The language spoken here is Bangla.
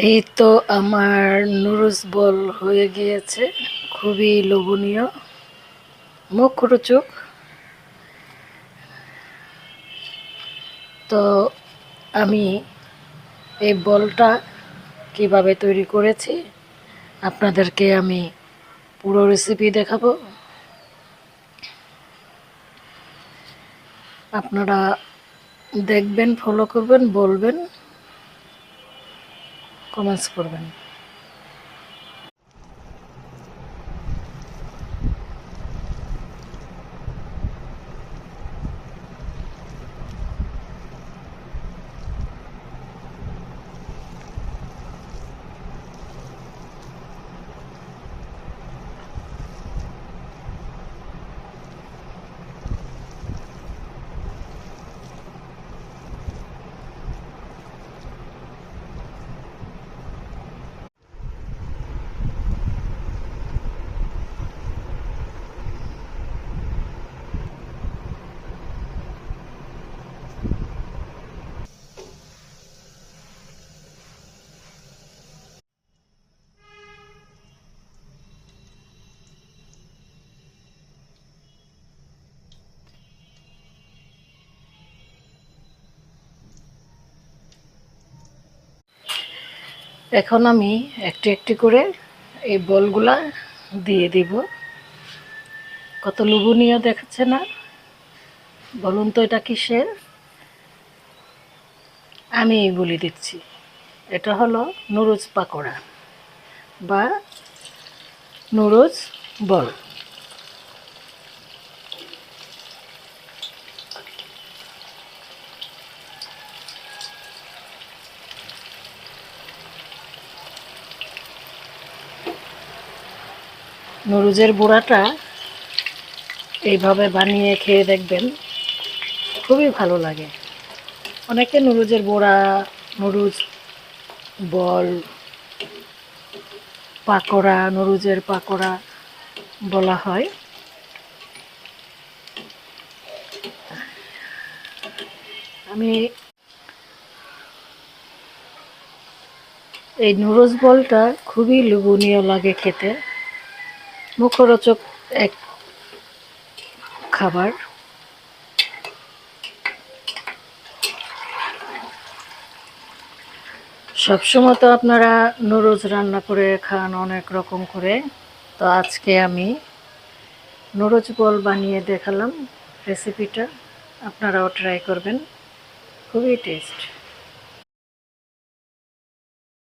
এই তো আমার নুডলস বল হয়ে গিয়েছে, খুবই লোভনীয়, মুখরোচক। তো আমি এই বলটা কিভাবে তৈরি করেছি আপনাদেরকে আমি পুরো রেসিপি দেখাবো। আপনারা দেখবেন, ফলো করবেন, বলবেন, কমেন্টস করবেন। এখন আমি একটি একটি করে এই বলগুলা দিয়ে দিব। কত লোভনীয় দেখাচ্ছে না? বলুন তো এটা কিসের? আমি বলে দিচ্ছি, এটা হলো নুডলস পাকোড়া বা নুডলস বল। নুডলসের গুঁড়াটা এইভাবে বানিয়ে খেয়ে দেখবেন, খুবই ভালো লাগে। অনেকে নুডলসের বড়া, নুডলস বল, পাকোড়া, নুডলসের পাকোড়া বলা হয়। আমি এই নুডলস বলটা খুবই লোভনীয় লাগে খেতে, মুখরোচক এক খাবার। সবসময় তো আপনারা নুডলস রান্না করে খান অনেক রকম করে, তো আজকে আমি নুডলস বল বানিয়ে দেখালাম রেসিপিটা। আপনারাও ট্রাই করবেন, খুবই টেস্ট।